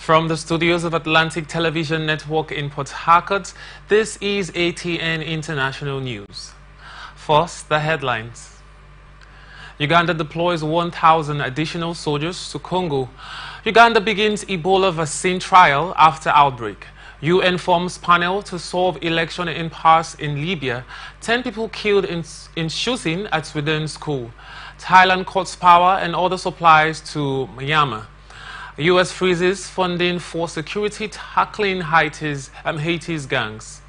From the studios of Atlantic Television Network in Port Harcourt, this is ATN International News. First, the headlines. Uganda deploys 1,000 additional soldiers to Congo. Uganda begins Ebola vaccine trial after outbreak. UN forms panel to solve election impasse in Libya. 10 people killed in shooting at Sweden school. Thailand cuts power and other supplies to Myanmar. U.S. freezes funding for security tackling Haiti's gangs.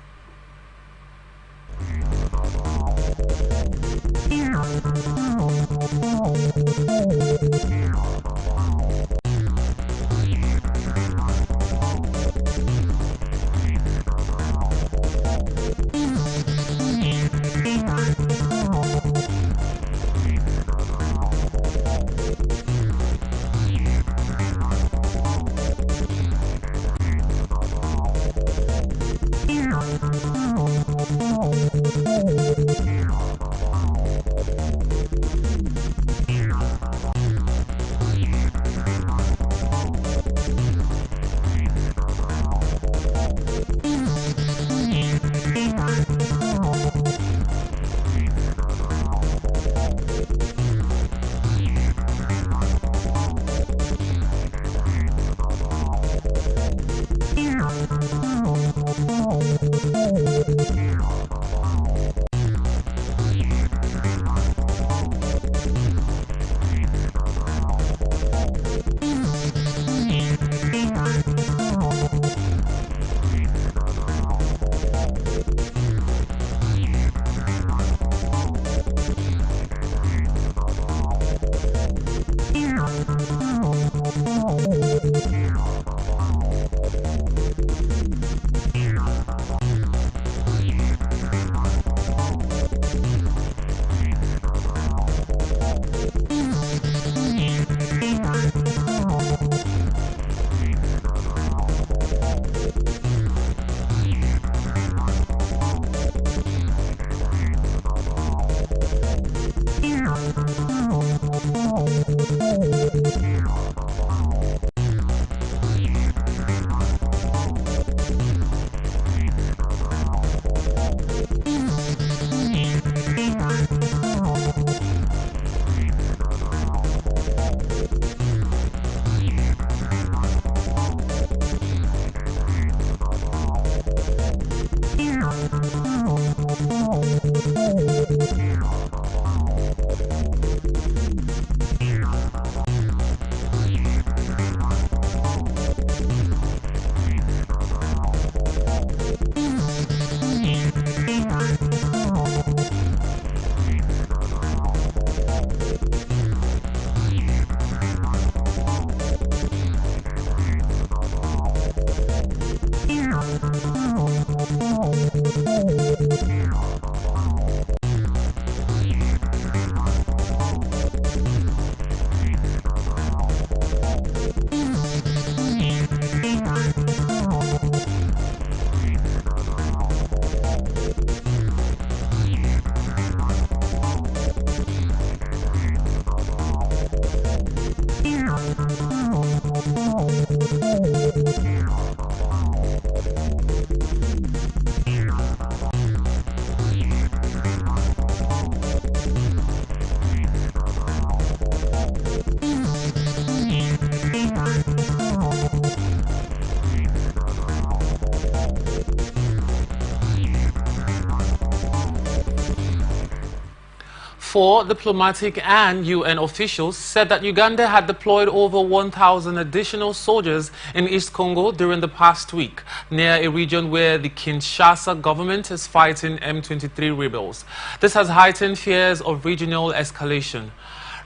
Four diplomatic and UN officials said that Uganda had deployed over 1,000 additional soldiers in East Congo during the past week, near a region where the Kinshasa government is fighting M23 rebels. This has heightened fears of regional escalation.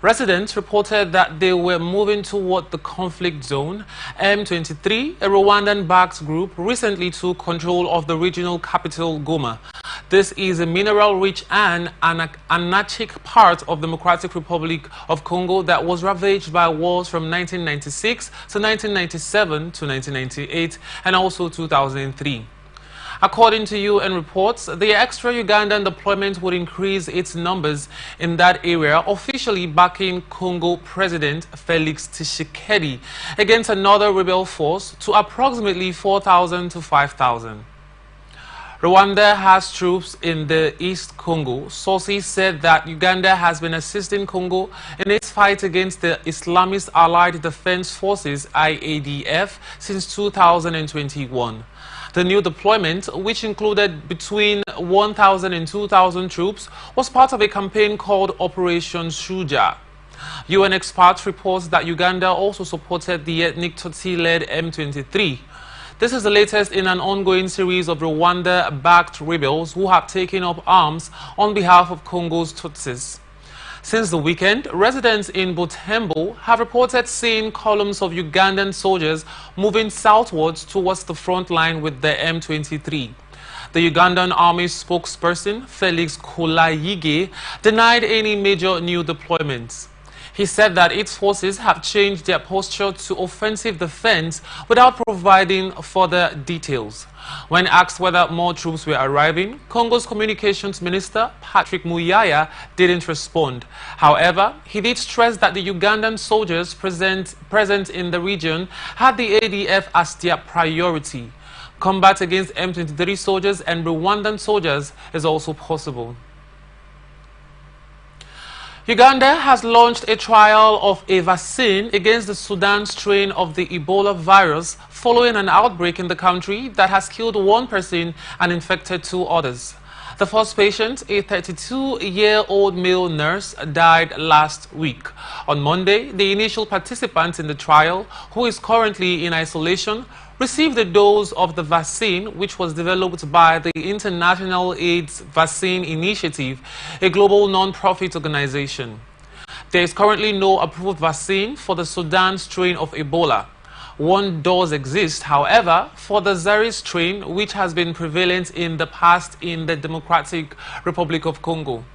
Residents reported that they were moving toward the conflict zone. M23, a Rwandan-backed group, recently took control of the regional capital, Goma. This is a mineral-rich and anarchic part of the Democratic Republic of Congo that was ravaged by wars from 1996 to 1997 to 1998 and also 2003. According to UN reports, the extra Ugandan deployment would increase its numbers in that area, officially backing Congo President Felix Tshisekedi against another rebel force to approximately 4,000 to 5,000. Rwanda has troops in the East Congo. Sources said that Uganda has been assisting Congo in its fight against the Islamist Allied Defense Forces (IADF) since 2021. The new deployment, which included between 1,000 and 2,000 troops, was part of a campaign called Operation Shuja. UN experts report that Uganda also supported the ethnic Tutsi-led M23. This is the latest in an ongoing series of Rwanda-backed rebels who have taken up arms on behalf of Congo's Tutsis. Since the weekend, residents in Butembo have reported seeing columns of Ugandan soldiers moving southwards towards the front line with the M23. The Ugandan Army spokesperson, Felix Kulayige, denied any major new deployments. He said that its forces have changed their posture to offensive defense without providing further details. When asked whether more troops were arriving, Congo's communications minister, Patrick Muyaya, didn't respond. However, he did stress that the Ugandan soldiers present in the region had the ADF as their priority. Combat against M23 soldiers and Rwandan soldiers is also possible. Uganda has launched a trial of a vaccine against the Sudan strain of the Ebola virus following an outbreak in the country that has killed one person and infected two others. The first patient, a 32-year-old male nurse, died last week. On Monday, the initial participant in the trial, who is currently in isolation, received a dose of the vaccine, which was developed by the International AIDS Vaccine Initiative, a global non-profit organization. There is currently no approved vaccine for the Sudan strain of Ebola. One does exist, however, for the Zaire strain, which has been prevalent in the past in the Democratic Republic of Congo.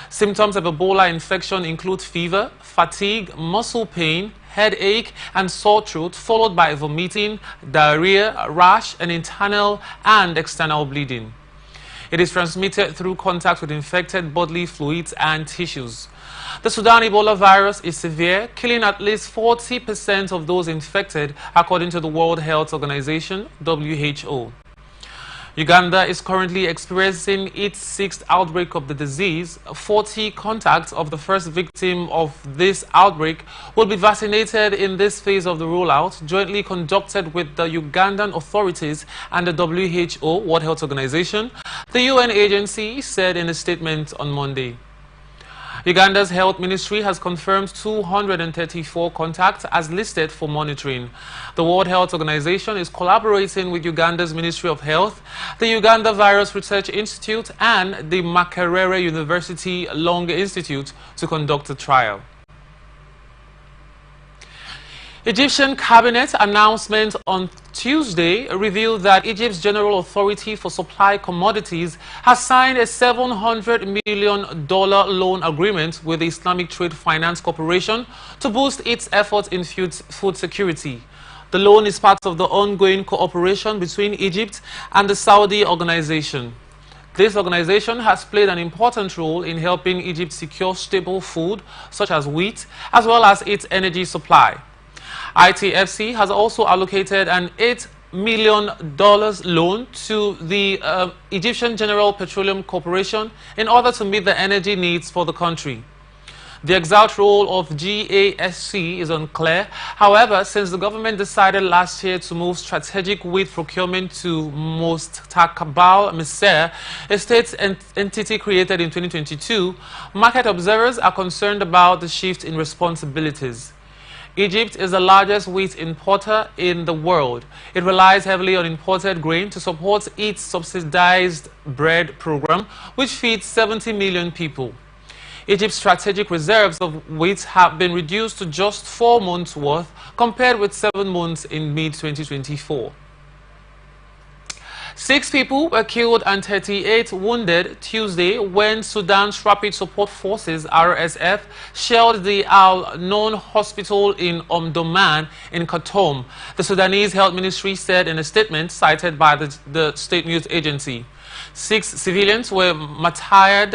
Symptoms of Ebola infection include fever, fatigue, muscle pain, headache, and sore throat, followed by vomiting, diarrhea, rash, and internal and external bleeding. It is transmitted through contact with infected bodily fluids and tissues. The Sudan Ebola virus is severe, killing at least 40% of those infected, according to the World Health Organization, WHO. Uganda is currently experiencing its sixth outbreak of the disease. 40 contacts of the first victim of this outbreak will be vaccinated in this phase of the rollout, jointly conducted with the Ugandan authorities and the WHO, World Health Organization, the UN agency said in a statement on Monday. Uganda's health ministry has confirmed 234 contacts as listed for monitoring. The World Health Organization is collaborating with Uganda's Ministry of Health, the Uganda Virus Research Institute, and the Makerere University Lung Institute to conduct the trial. Egyptian cabinet announcement on Tuesday revealed that Egypt's General Authority for Supply Commodities has signed a $700 million loan agreement with the Islamic Trade Finance Corporation to boost its efforts in food security. The loan is part of the ongoing cooperation between Egypt and the Saudi organization. This organization has played an important role in helping Egypt secure staple food such as wheat, as well as its energy supply. ITFC has also allocated an $8 million loan to the Egyptian General Petroleum Corporation in order to meet the energy needs for the country. The exact role of GASC is unclear. However, since the government decided last year to move strategic wheat procurement to Mustakabal Misr, a state entity created in 2022, market observers are concerned about the shift in responsibilities. Egypt is the largest wheat importer in the world. It relies heavily on imported grain to support its subsidized bread program, which feeds 70 million people. Egypt's strategic reserves of wheat have been reduced to just 4 months' worth, compared with 7 months in mid-2024. 6 people were killed and 38 wounded Tuesday when Sudan's Rapid Support Forces (RSF) shelled the Al-Noun hospital in Omdurman in Khartoum, the Sudanese Health Ministry said in a statement cited by the state news agency. 6 civilians were martyred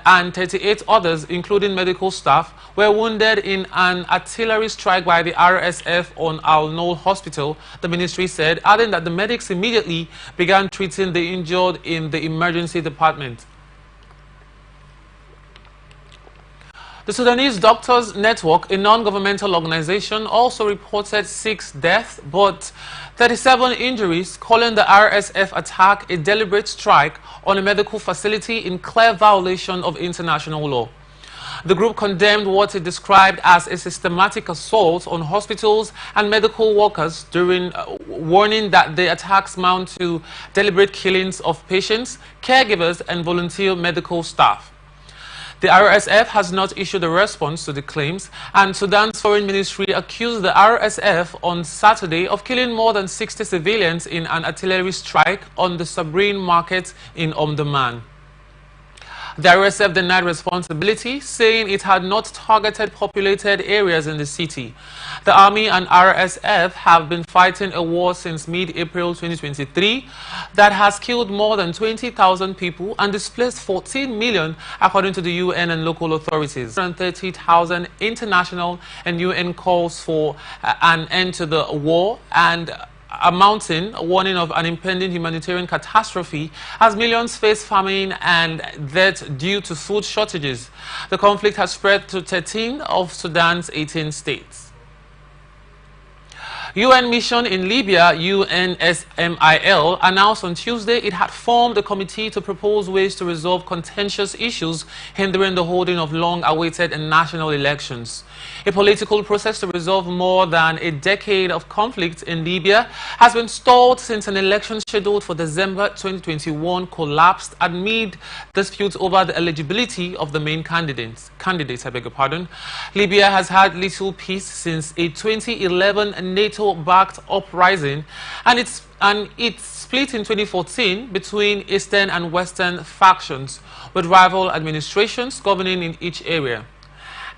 and 38 others, including medical staff, were wounded in an artillery strike by the RSF on Al-Noun Hospital, the ministry said, adding that the medics immediately began treating the injured in the emergency department. The Sudanese Doctors Network, a non-governmental organization, also reported 6 deaths but 37 injuries, calling the RSF attack a deliberate strike on a medical facility in clear violation of international law. The group condemned what it described as a systematic assault on hospitals and medical workers, during warning that the attacks amount to deliberate killings of patients, caregivers, and volunteer medical staff. The RSF has not issued a response to the claims, and Sudan's foreign ministry accused the RSF on Saturday of killing more than 60 civilians in an artillery strike on the Sabrine market in Omdurman. The RSF denied responsibility, saying it had not targeted populated areas in the city. The army and RSF have been fighting a war since mid-April 2023 that has killed more than 20,000 people and displaced 14 million, according to the UN and local authorities. 130,000 international and UN calls for an end to the war and a mountain warning of an impending humanitarian catastrophe as millions face famine and death due to food shortages. The conflict has spread to 13 of Sudan's 18 states. UN mission in Libya, UNSMIL, announced on Tuesday it had formed a committee to propose ways to resolve contentious issues hindering the holding of long-awaited national elections. A political process to resolve more than a decade of conflict in Libya has been stalled since an election scheduled for December 2021 collapsed amid disputes over the eligibility of the main candidates. Libya has had little peace since a 2011 NATO-backed uprising, and it split in 2014 between eastern and western factions, with rival administrations governing in each area.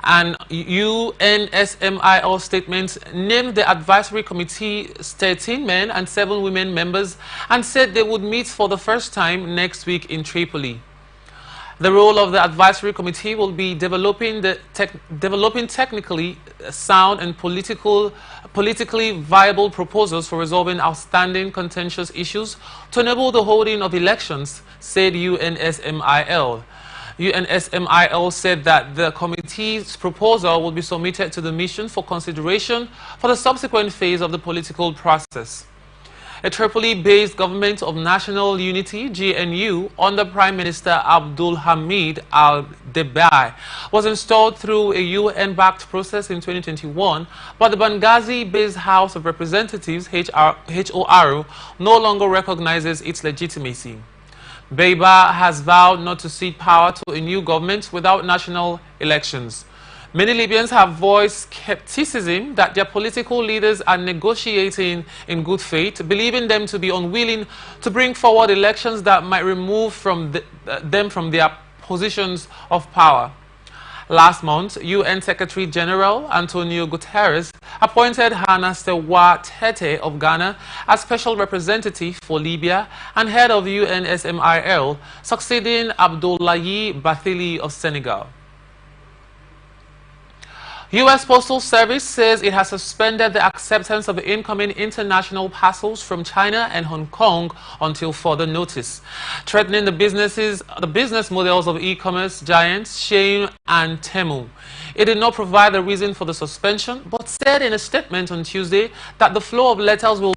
An UNSMIL statement named the advisory committee 13 men and 7 women members and said they would meet for the first time next week in Tripoli. The role of the advisory committee will be developing technically sound and politically viable proposals for resolving outstanding contentious issues to enable the holding of elections, said UNSMIL. UNSMIL said that the committee's proposal will be submitted to the mission for consideration for the subsequent phase of the political process. A Tripoli-based Government of National Unity (GNU) under Prime Minister Abdul Hamid al-Debay was installed through a UN-backed process in 2021, but the Benghazi-based House of Representatives HOR no longer recognizes its legitimacy. Beiba has vowed not to cede power to a new government without national elections. Many Libyans have voiced skepticism that their political leaders are negotiating in good faith, believing them to be unwilling to bring forward elections that might remove them from their positions of power. Last month, UN Secretary General Antonio Guterres appointed Hannah Sewa Tete of Ghana as Special Representative for Libya and head of UNSMIL, succeeding Abdoulaye Bathily of Senegal. U.S. Postal Service says it has suspended the acceptance of incoming international parcels from China and Hong Kong until further notice, threatening the business models of e-commerce giants Shein and Temu. It did not provide a reason for the suspension, but said in a statement on Tuesday that the flow of letters will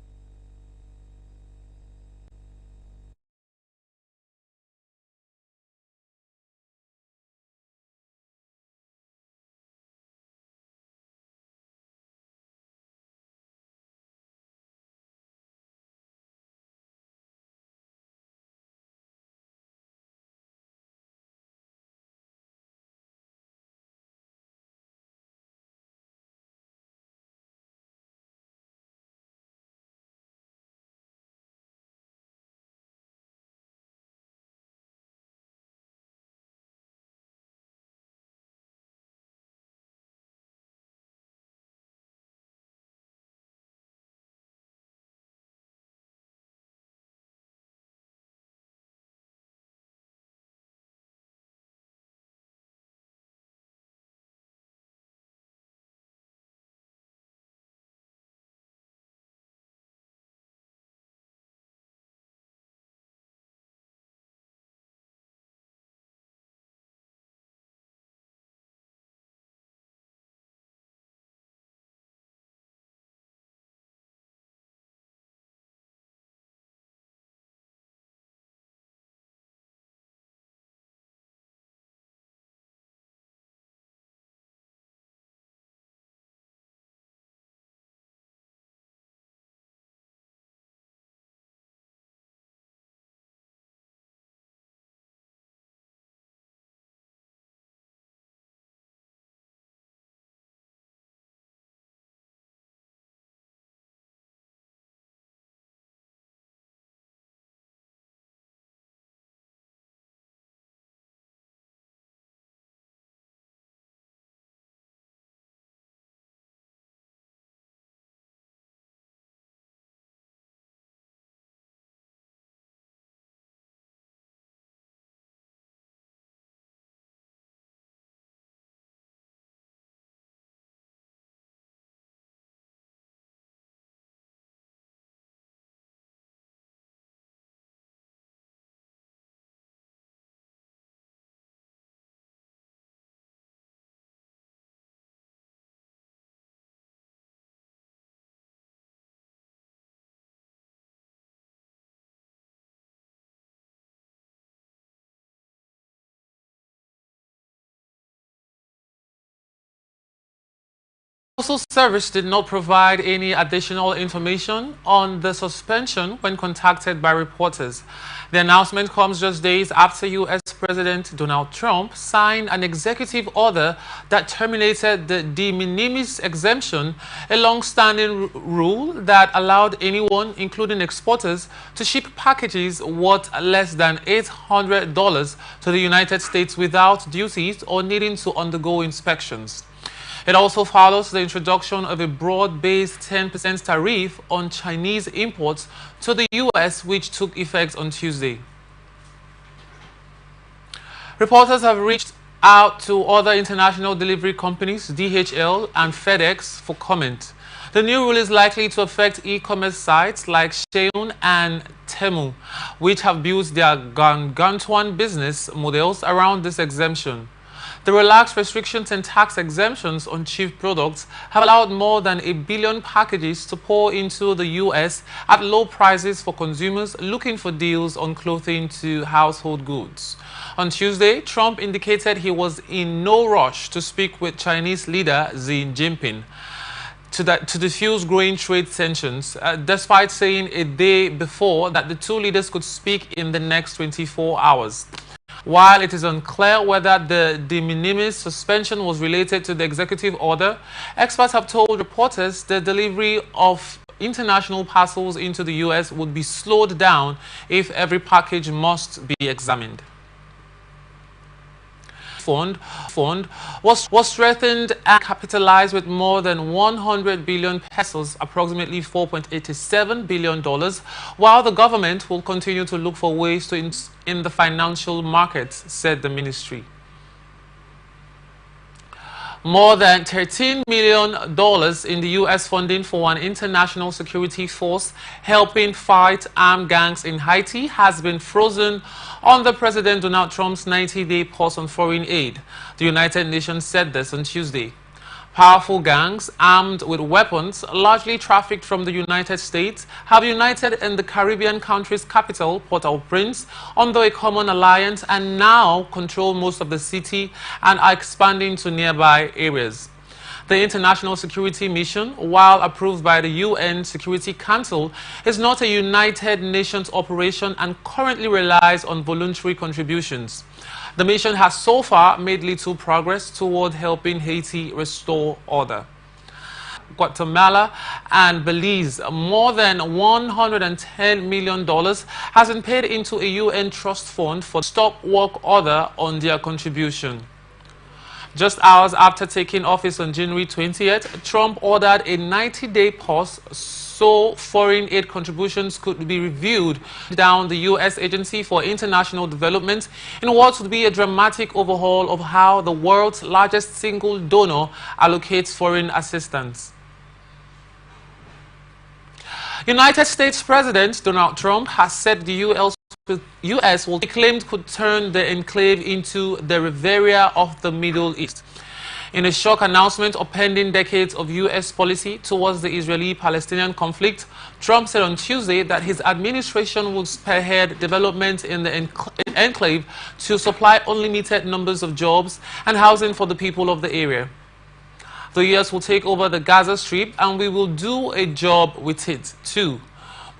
Postal Service did not provide any additional information on the suspension when contacted by reporters. The announcement comes just days after U.S. President Donald Trump signed an executive order that terminated the de minimis exemption, a long-standing rule that allowed anyone, including exporters, to ship packages worth less than $800 to the United States without duties or needing to undergo inspections. It also follows the introduction of a broad-based 10% tariff on Chinese imports to the U.S., which took effect on Tuesday. Reporters have reached out to other international delivery companies, DHL and FedEx, for comment. The new rule is likely to affect e-commerce sites like Shein and Temu, which have built their gargantuan business models around this exemption. The relaxed restrictions and tax exemptions on cheap products have allowed more than 1 billion packages to pour into the U.S. at low prices for consumers looking for deals on clothing to household goods. On Tuesday, Trump indicated he was in no rush to speak with Chinese leader Xi Jinping to diffuse growing trade tensions, despite saying a day before that the two leaders could speak in the next 24 hours. While it is unclear whether the de minimis suspension was related to the executive order, experts have told reporters the delivery of international parcels into the U.S. would be slowed down if every package must be examined. Fund was strengthened and capitalized with more than 100 billion pesos, approximately $4.87 billion, while the government will continue to look for ways to in the financial markets, said the ministry. More than $13 million in the U.S. funding for an international security force helping fight armed gangs in Haiti has been frozen under President Donald Trump's 90-day pause on foreign aid. The United Nations said this on Tuesday. Powerful gangs, armed with weapons, largely trafficked from the United States, have united in the Caribbean country's capital, Port-au-Prince, under a common alliance and now control most of the city and are expanding to nearby areas. The International Security Mission, while approved by the UN Security Council, is not a United Nations operation and currently relies on voluntary contributions. The mission has so far made little progress toward helping Haiti restore order. Guatemala and Belize, more than $110 million has been paid into a UN trust fund for stop work order on their contribution. Just hours after taking office on January 20th, Trump ordered a 90-day pause so foreign aid contributions could be reviewed down the U.S. Agency for International Development in what would be a dramatic overhaul of how the world's largest single donor allocates foreign assistance. United States President Donald Trump has said the U.S. will be claimed could turn the enclave into the Riviera of the Middle East. In a shock announcement upending decades of U.S. policy towards the Israeli-Palestinian conflict, Trump said on Tuesday that his administration will spearhead development in the enclave to supply unlimited numbers of jobs and housing for the people of the area. The U.S. will take over the Gaza Strip and we will do a job with it too.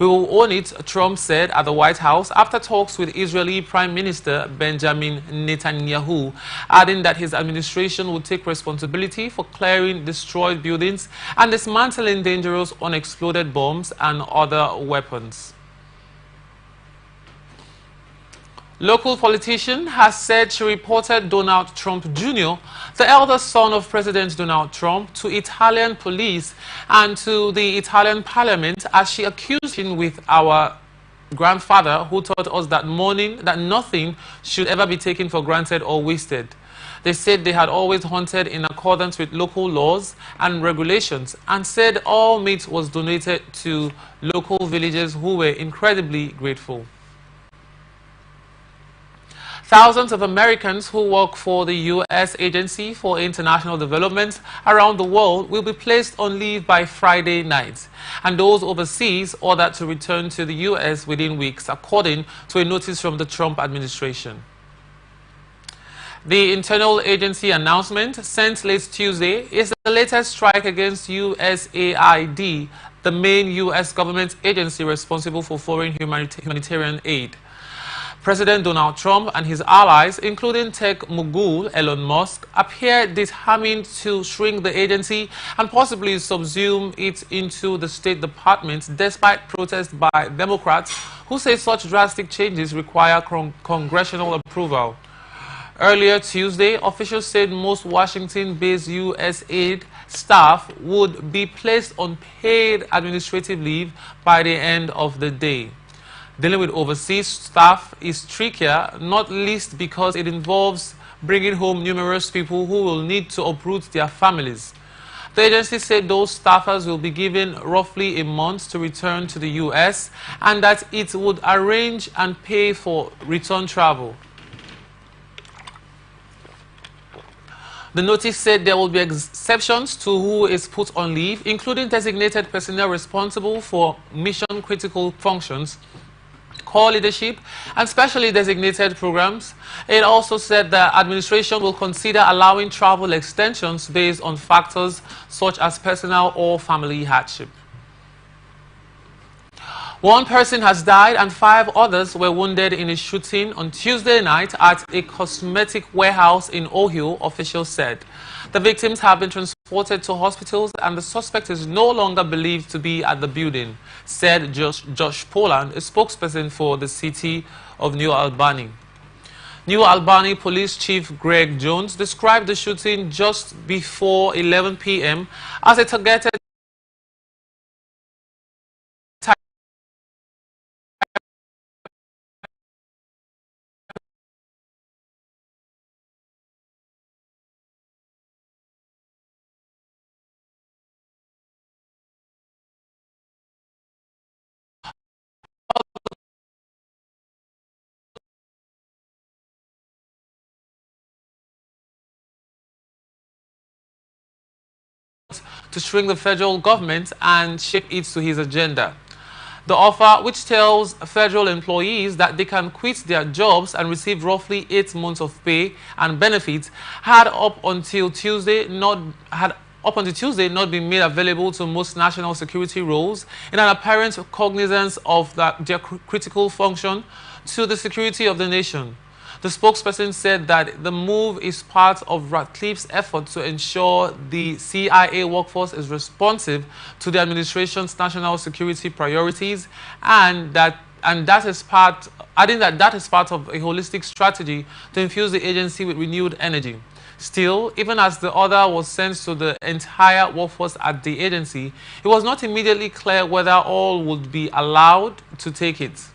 We will own it, Trump said at the White House after talks with Israeli Prime Minister Benjamin Netanyahu, adding that his administration would take responsibility for clearing destroyed buildings and dismantling dangerous unexploded bombs and other weapons. Local politician has said she reported Donald Trump Jr., the eldest son of President Donald Trump, to Italian police and to the Italian parliament as she accused him with our grandfather who taught us that nothing should ever be taken for granted or wasted. They said they had always hunted in accordance with local laws and regulations and said all meat was donated to local villagers who were incredibly grateful. Thousands of Americans who work for the U.S. Agency for International Development around the world will be placed on leave by Friday night, and those overseas ordered to return to the U.S. within weeks, according to a notice from the Trump administration. The internal agency announcement sent late Tuesday is the latest strike against USAID, the main U.S. government agency responsible for foreign humanitarian aid. President Donald Trump and his allies, including tech mogul Elon Musk, appear determined to shrink the agency and possibly subsume it into the State Department, despite protests by Democrats who say such drastic changes require congressional approval. Earlier Tuesday, officials said most Washington-based USAID staff would be placed on paid administrative leave by the end of the day. Dealing with overseas staff is trickier, not least because it involves bringing home numerous people who will need to uproot their families. The agency said those staffers will be given roughly a month to return to the U.S. and that it would arrange and pay for return travel. The notice said there will be exceptions to who is put on leave, including designated personnel responsible for mission-critical functions, core leadership, and specially designated programs. It also said the administration will consider allowing travel extensions based on factors such as personal or family hardship. One person has died and 5 others were wounded in a shooting on Tuesday night at a cosmetic warehouse in Ohio, officials said. The victims have been transported to hospitals and the suspect is no longer believed to be at the building, said Josh Poland, a spokesperson for the city of New Albany. New Albany Police Chief Greg Jones described the shooting just before 11 p.m. as a targeted to shrink the federal government and shape it to his agenda. The offer, which tells federal employees that they can quit their jobs and receive roughly 8 months of pay and benefits, had up until Tuesday not been made available to most national security roles in an apparent cognizance of their critical function to the security of the nation. The spokesperson said that the move is part of Ratcliffe's effort to ensure the CIA workforce is responsive to the administration's national security priorities, and that is part of a holistic strategy to infuse the agency with renewed energy. Still, even as the order was sent to the entire workforce at the agency, it was not immediately clear whether all would be allowed to take it.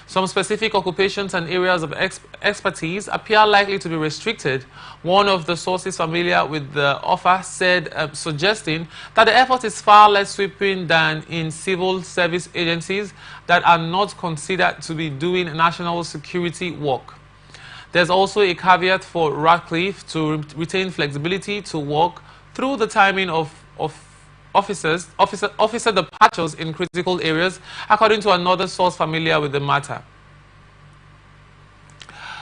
Some specific occupations and areas of expertise appear likely to be restricted, one of the sources familiar with the offer said, suggesting that the effort is far less sweeping than in civil service agencies that are not considered to be doing national security work. There's also a caveat for Ratcliffe to retain flexibility to work through the timing of officer departures in critical areas, according to another source familiar with the matter.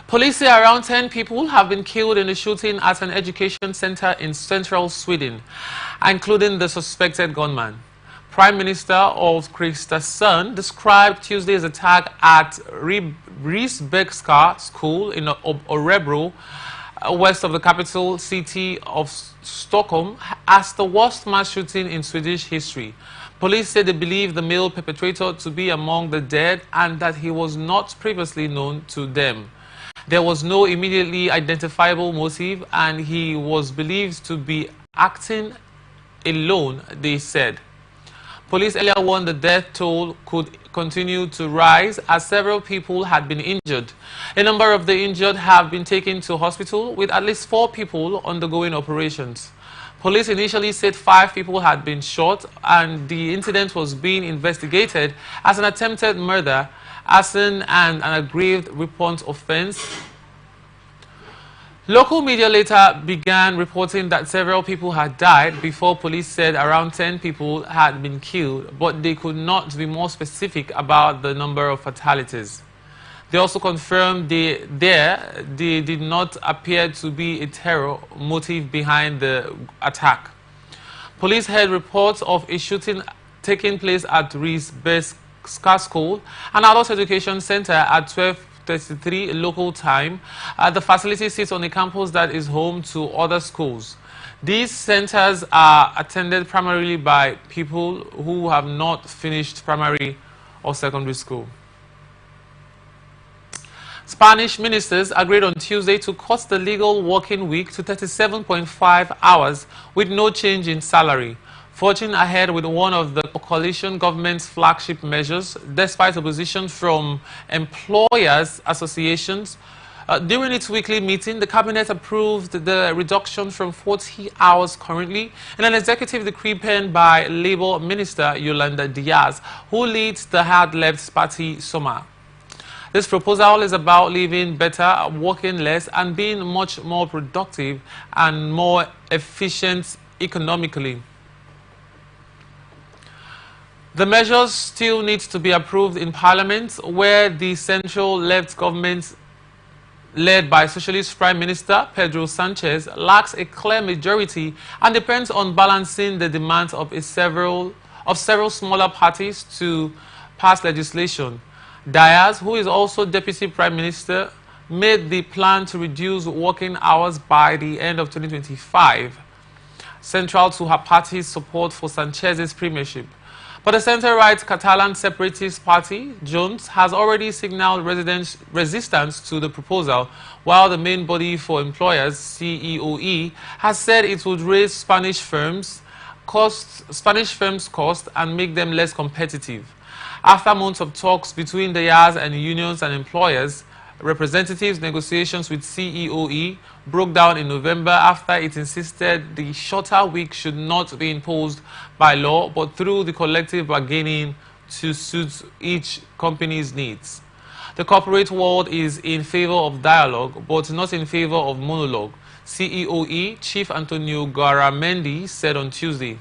Police say around 10 people have been killed in a shooting at an education center in central Sweden, including the suspected gunman. Prime Minister of Kristersson described Tuesday's attack at Risbäckska School in Örebro, west of the capital city of Stockholm, as the worst mass shooting in Swedish history. Police said they believe the male perpetrator to be among the dead and that he was not previously known to them. There was no immediately identifiable motive and he was believed to be acting alone, they said. Police earlier warned the death toll could continue to rise as several people had been injured. A number of the injured have been taken to hospital, with at least 4 people undergoing operations. Police initially said 5 people had been shot and the incident was being investigated as an attempted murder, arson and an aggraved weapons offense. Local media later began reporting that several people had died before police said around 10 people had been killed, but they could not be more specific about the number of fatalities. They also confirmed there did not appear to be a terror motive behind the attack. Police heard reports of a shooting taking place at Rees-Beska School, an adult education center, at 12:33 local time. The facility sits on a campus that is home to other schools. These centers are attended primarily by people who have not finished primary or secondary school. Spanish ministers agreed on Tuesday to cut the legal working week to 37.5 hours with no change in salary, forging ahead with one of the coalition government's flagship measures, despite opposition from employers' associations. During its weekly meeting, the cabinet approved the reduction from 40 hours currently in an executive decree penned by Labour Minister Yolanda Diaz, who leads the hard-left party Soma. This proposal is about living better, working less, and being much more productive and more efficient economically. The measures still need to be approved in Parliament, where the central left government, led by Socialist Prime Minister Pedro Sanchez, lacks a clear majority and depends on balancing the demands of several smaller parties to pass legislation. Diaz, who is also Deputy Prime Minister, made the plan to reduce working hours by the end of 2025, central to her party's support for Sanchez's premiership. But the centre-right Catalan separatist party, Junts, has already signalled resistance to the proposal, while the main body for employers, CEOE, has said it would raise Spanish firms' cost and make them less competitive. After months of talks between the YAS and unions and employers, representatives' negotiations with CEOE broke down in November after it insisted the shorter week should not be imposed by law but through the collective bargaining to suit each company's needs. The corporate world is in favor of dialogue but not in favor of monologue, CEOE Chief Antonio Garamendi said on Tuesday.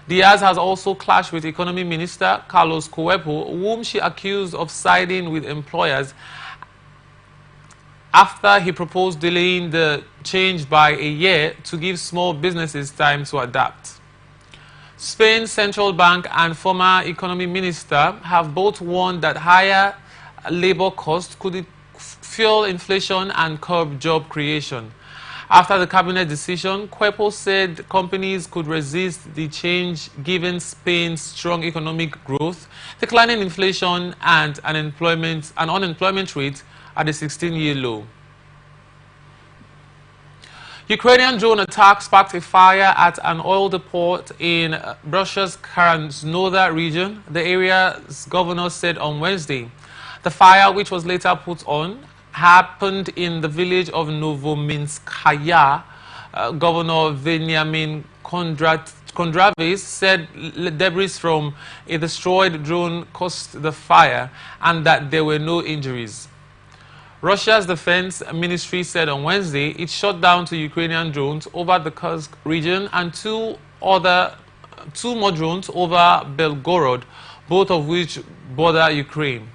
Diaz has also clashed with Economy Minister Carlos Cuerpo, whom she accused of siding with employers after he proposed delaying the change by a year to give small businesses time to adapt. Spain's central bank and former Economy Minister have both warned that higher labor costs could fuel inflation and curb job creation. After the cabinet decision, Cuerpo said companies could resist the change given Spain's strong economic growth, declining inflation, and an unemployment rate at a 16-year low. Ukrainian drone attack sparked a fire at an oil depot in Russia's Krasnodar region, the area's governor said on Wednesday. The fire, which was later put on, happened in the village of Novominskaya. Governor Veniamin Kondravis said debris from a destroyed drone caused the fire and that there were no injuries. Russia's defense ministry said on Wednesday it shot down 2 Ukrainian drones over the Kursk region and two more drones over Belgorod, both of which border Ukraine.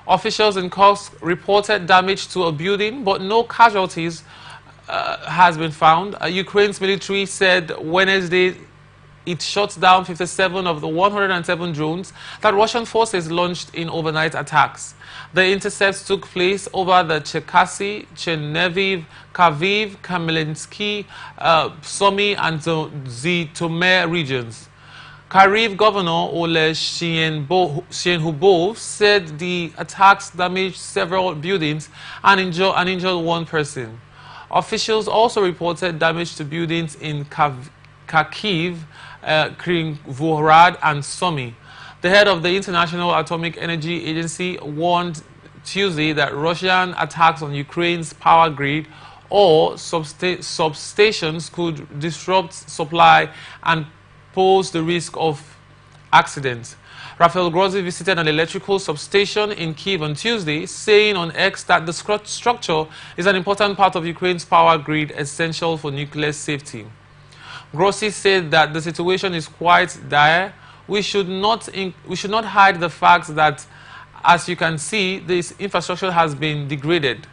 Officials in Kursk reported damage to a building, but no casualties has been found. Ukraine's military said Wednesday it shot down 57 of the 107 drones that Russian forces launched in overnight attacks. The intercepts took place over the Cherkasy, Chernihiv, Kharkiv, Kameninsky, Sumy, and Zhytomyr regions. Kharkiv Governor Ole Shienhubov said the attacks damaged several buildings and injured one person. Officials also reported damage to buildings in Kharkiv, Krinvorad, and Sumy. The head of the International Atomic Energy Agency warned Tuesday that Russian attacks on Ukraine's power grid or substations could disrupt supply and pose the risk of accidents. Rafael Grossi visited an electrical substation in Kyiv on Tuesday, saying on X that the structure is an important part of Ukraine's power grid, essential for nuclear safety. Grossi said that the situation is quite dire. We should not hide the fact that As you can see, this infrastructure has been degraded.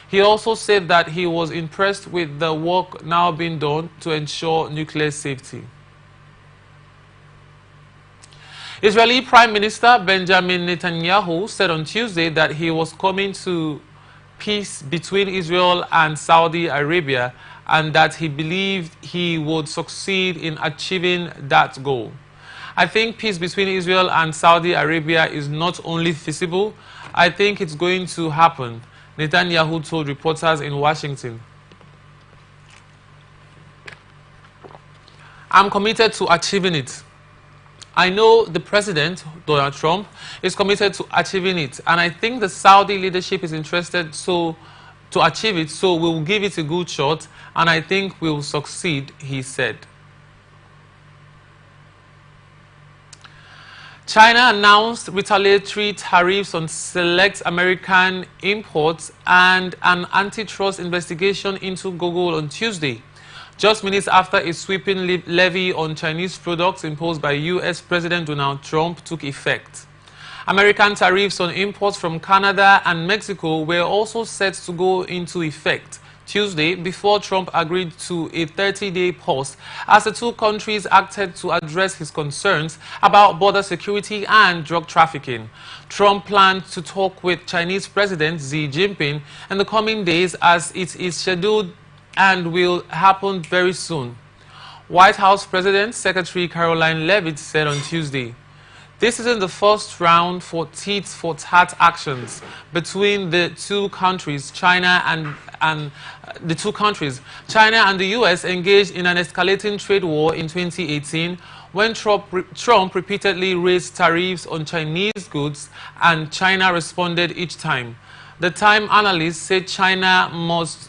He also said that he was impressed with the work now being done to ensure nuclear safety. Israeli Prime Minister Benjamin Netanyahu said on Tuesday that he was coming to peace between Israel and Saudi Arabia and that he believed he would succeed in achieving that goal. I think peace between Israel and Saudi Arabia is not only feasible, I think it's going to happen, Netanyahu told reporters in Washington. I'm committed to achieving it. I know the president, Donald Trump, is committed to achieving it, and I think the Saudi leadership is interested to achieve it, so we'll give it a good shot, and I think we'll succeed, he said. China announced retaliatory tariffs on select American imports and an antitrust investigation into Google on Tuesday, just minutes after a sweeping levy on Chinese products imposed by U.S. President Donald Trump took effect. American tariffs on imports from Canada and Mexico were also set to go into effect Tuesday before Trump agreed to a 30-day pause as the two countries acted to address his concerns about border security and drug trafficking. Trump planned to talk with Chinese President Xi Jinping in the coming days as it is scheduled and will happen very soon. White House President Secretary Caroline Leavitt said on Tuesday, "This isn't the first round for tit-for-tat actions between the two countries. China and the U.S. engaged in an escalating trade war in 2018 when Trump repeatedly raised tariffs on Chinese goods and China responded each time. The Time analyst said China must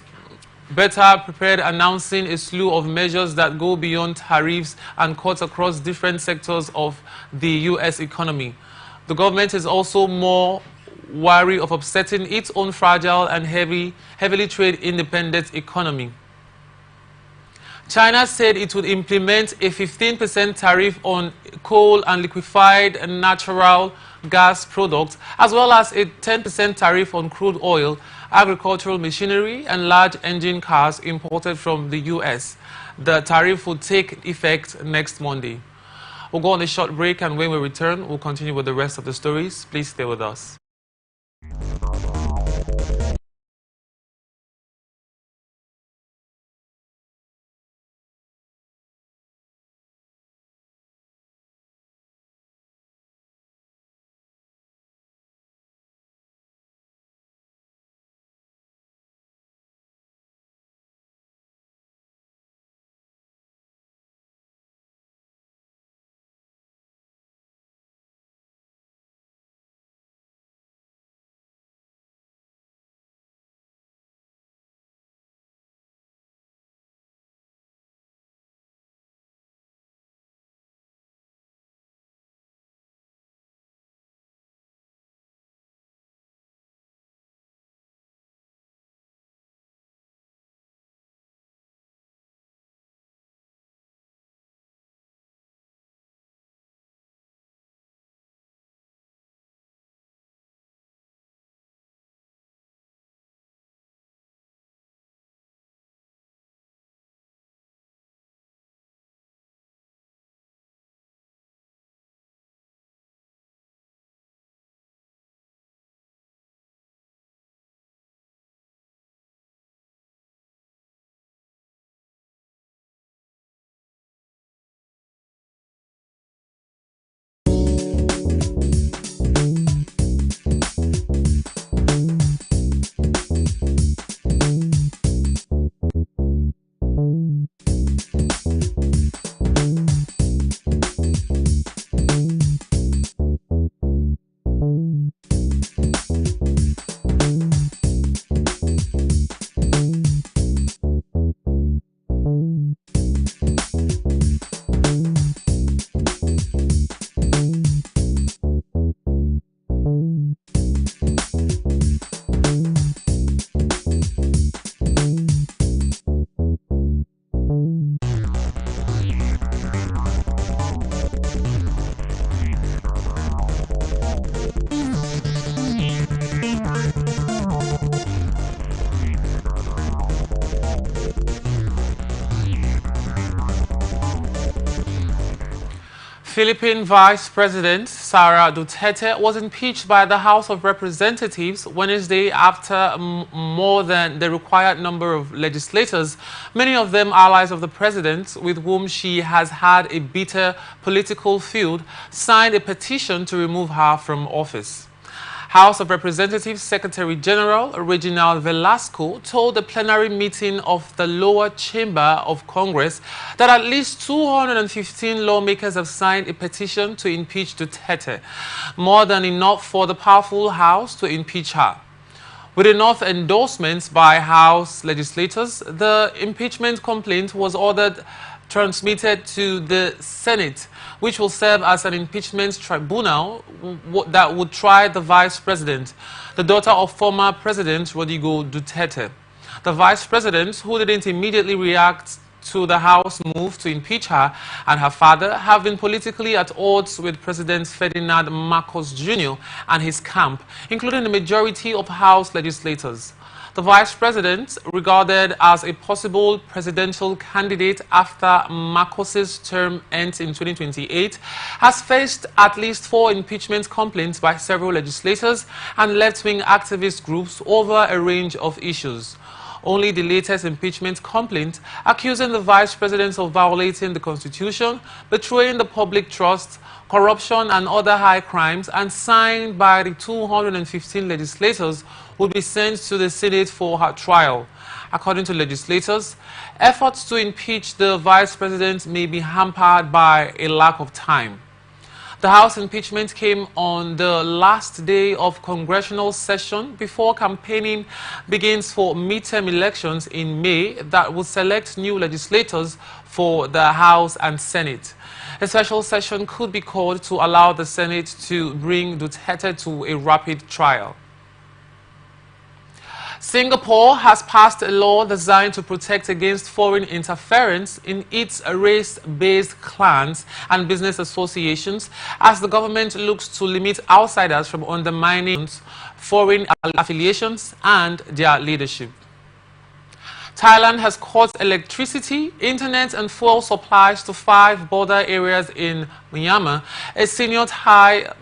better prepared, announcing a slew of measures that go beyond tariffs and cuts across different sectors of the U.S. economy. The government is also more wary of upsetting its own fragile and heavily trade-independent economy. China said it would implement a 15% tariff on coal and liquefied natural gas products, as well as a 10% tariff on crude oil, agricultural machinery, and large engine cars imported from the U.S. The tariff will take effect next Monday. We'll go on a short break, and when we return, we'll continue with the rest of the stories. Please stay with us. Philippine Vice President Sara Duterte was impeached by the House of Representatives Wednesday after more than the required number of legislators, many of them allies of the president, with whom she has had a bitter political feud, signed a petition to remove her from office. House of Representatives Secretary General Reginald Velasco told the plenary meeting of the lower chamber of Congress that at least 215 lawmakers have signed a petition to impeach Duterte, more than enough for the powerful House to impeach her. With enough endorsements by House legislators, the impeachment complaint was ordered transmitted to the Senate, which will serve as an impeachment tribunal that would try the vice president, the daughter of former President Rodrigo Duterte. The vice president, who didn't immediately react to the House move to impeach her, and her father have been politically at odds with President Ferdinand Marcos Jr. and his camp, including the majority of House legislators. The vice president, regarded as a possible presidential candidate after Marcos's term ends in 2028, has faced at least 4 impeachment complaints by several legislators and left-wing activist groups over a range of issues. Only the latest impeachment complaint, accusing the vice president of violating the Constitution, betraying the public trust, corruption and other high crimes, and signed by the 215 legislators, will be sent to the Senate for her trial. According to legislators, efforts to impeach the vice president may be hampered by a lack of time. The House impeachment came on the last day of congressional session before campaigning begins for midterm elections in May that will select new legislators for the House and Senate. A special session could be called to allow the Senate to bring Duterte to a rapid trial. Singapore has passed a law designed to protect against foreign interference in its race-based clans and business associations, as the government looks to limit outsiders from undermining foreign affiliations and their leadership. Thailand has cut electricity, internet and fuel supplies to 5 border areas in Myanmar. A senior Thai